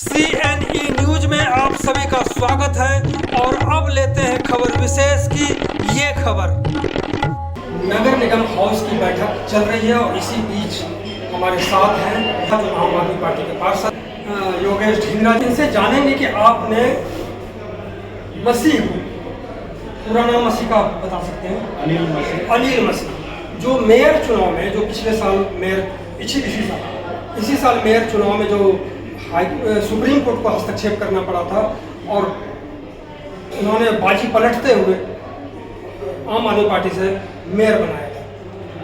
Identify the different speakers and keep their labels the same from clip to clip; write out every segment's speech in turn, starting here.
Speaker 1: CNE news में आप सभी का स्वागत है और अब लेते हैं खबर विशेष की ये खबर। नगर निगम हाउस की बैठक चल रही है और इसी बीच हमारे साथ हैं जो आम आदमी पार्टी के पार्षद योगेश ढींगरा। इनसे जानेंगे कि आपने मसीह को, पूरा नाम मसीह का बता सकते हैं? अनिल मसीह जो मेयर चुनाव में, जो पिछले साल मेयर इसी साल मेयर चुनाव में जो सुप्रीम कोर्ट को हस्तक्षेप करना पड़ा था और उन्होंने बाजी पलटते हुए आम आदमी पार्टी से मेयर बनाया था,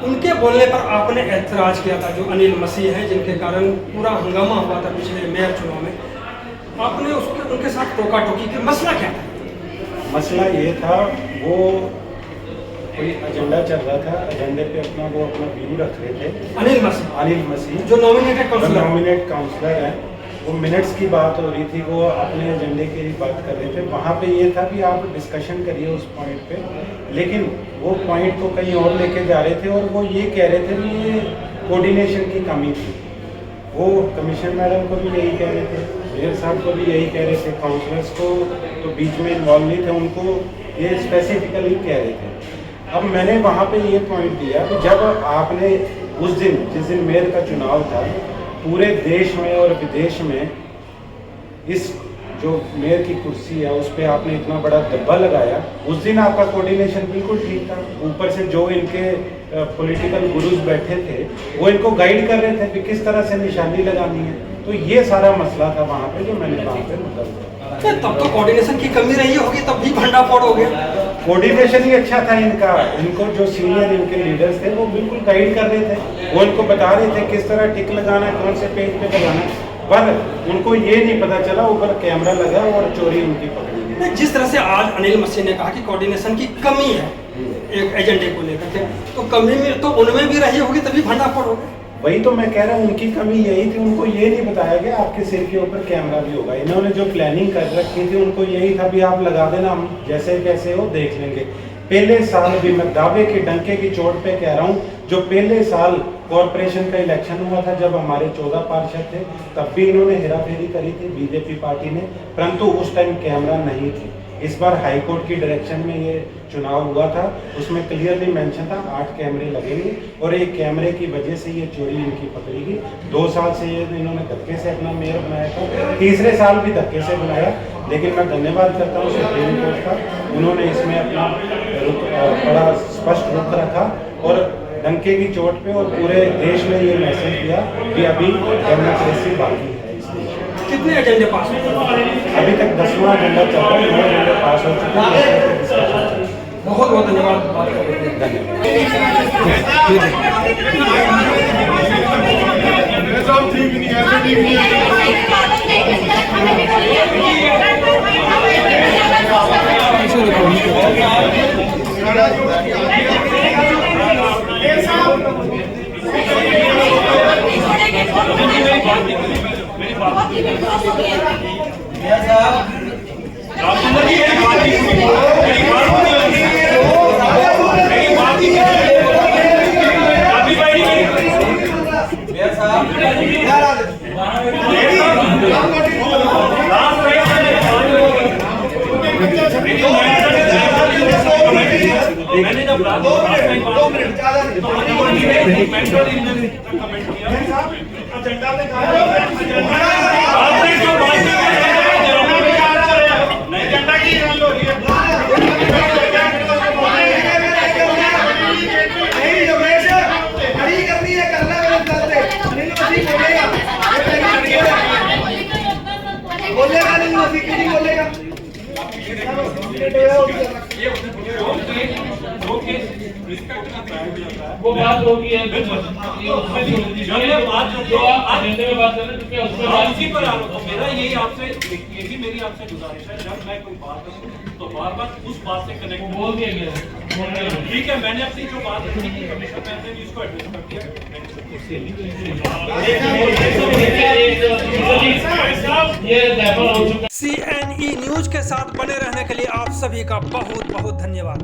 Speaker 1: उनके बोलने पर आपने ऐतराज किया था। जो अनिल मसीह हैं जिनके कारण पूरा हंगामा हुआ था पिछले मेयर चुनाव में, आपने उनके साथ टोका टोकी की मसला क्या था?
Speaker 2: मसला ये था, वो कोई एजेंडा चल रहा था, एजेंडे पे अपना व्यू रख रहे थे। अनिल मसीह
Speaker 1: जो नॉमिनेटेड
Speaker 2: काउंसलर है, वो मिनट्स की बात हो रही थी, वो अपने एजेंडे की बात कर रहे थे। वहाँ पे ये था कि आप डिस्कशन करिए उस पॉइंट पे, लेकिन वो पॉइंट को कहीं और लेके जा रहे थे और वो ये कह रहे थे कि ये कोऑर्डिनेशन की कमी थी। वो कमिश्नर मैडम को भी यही कह रहे थे, मेयर साहब को भी यही कह रहे थे, काउंसलर्स को तो बीच में इन्वॉल्व नहीं थे, उनको ये स्पेसिफिकली कह रहे थे। अब मैंने वहाँ पे ये पॉइंट दिया कि जब आपने उस दिन, जिस दिन मेयर का चुनाव था, पूरे देश में और विदेश में इस जो मेयर की कुर्सी है उस पर आपने इतना बड़ा दब्बा लगाया, उस दिन आपका कोऑर्डिनेशन बिल्कुल ठीक था। ऊपर से जो इनके पॉलिटिकल गुरुज बैठे थे वो इनको गाइड कर रहे थे कि किस तरह से निशानी लगानी है। तो ये सारा मसला था वहाँ पे, जो मैंने वहाँ पे मतलब
Speaker 1: तब तो कोऑर्डिनेशन की कमी रही होगी, तब भी भंडाफोड़ हो गया।
Speaker 2: कोऑर्डिनेशन ही अच्छा था इनका, इनको जो सीनियर इनके लीडर्स थे वो बिल्कुल गाइड कर रहे थे, वो इनको बता रहे थे किस तरह टिक लगाना है, कौन से पेज पे लगाना है, पर उनको ये नहीं पता चला ऊपर कैमरा लगा और चोरी उनकी पकड़ी गई।
Speaker 1: जिस तरह से आज अनिल मसीह ने कहा कि कोऑर्डिनेशन की कमी है एक एजेंडे को लेकर के, तो कमी में तो उनमें भी रही होगी, तभी भंडाफोड़ हो गया।
Speaker 2: वही तो मैं कह रहा हूँ, उनकी कमी यही थी, उनको ये नहीं बताया गया आपके सिर के ऊपर कैमरा भी होगा। इन्होंने जो प्लानिंग कर रखी थी उनको यही था भी आप लगा देना, हम जैसे कैसे हो देख लेंगे। पहले साल भी मैं दावे के डंके की चोट पे कह रहा हूँ, जो पहले साल कॉरपोरेशन का इलेक्शन हुआ था, जब हमारे 14 पार्षद थे, तब भी इन्होंने हेराफेरी करी थी बीजेपी पार्टी ने, परंतु उस टाइम कैमरा नहीं थे। इस बार हाईकोर्ट की डायरेक्शन में ये चुनाव हुआ था, उसमें क्लियरली मेंशन था 8 कैमरे लगेंगे और एक कैमरे की वजह से ये चोरी इनकी पकड़ी गई। 2 साल से ये इन्होंने धक्के से अपना मेयर बनाया था, तीसरे साल भी धक्के से बनाया, लेकिन मैं धन्यवाद करता हूँ सुप्रीम कोर्ट का, उन्होंने इसमें अपना बड़ा स्पष्ट रुख रखा और डंके की चोट पे और पूरे देश में ये मैसेज दिया कि अभी डेमोक्रेसी बाकी है।
Speaker 1: कितने एजेंडे पास हुए?
Speaker 3: अभी तक 10वां एजेंडा चल रहा है, 9 एजेंडे पास हो चुके हैं।
Speaker 1: बहुत बहुत धन्यवाद बात करने के
Speaker 4: मैंने जब 2 मिनट ज़्यादा एजेंडा में कहा आपने जो बात एजेंडा की रन हो रही है नहीं रमेश खड़ी करनी है, करना है चलते अनिल मसीह बोलेगा अनिल मसीह क्यों नहीं बोलेगा?
Speaker 5: वो बात होगी है,
Speaker 4: मेरा यही आपसे, यही मेरी आपसे गुजारिश है, जब मैं कोई बात करूं तो बार बार उस बात से कनेक्ट
Speaker 5: बोल दिया गया।
Speaker 4: ठीक है, मैंने अपनी जो बात की कमिश्नर मैम ने इसको एड्रेस कर दिया।
Speaker 1: CNE न्यूज के साथ बने रहने के लिए आप सभी का बहुत बहुत धन्यवाद।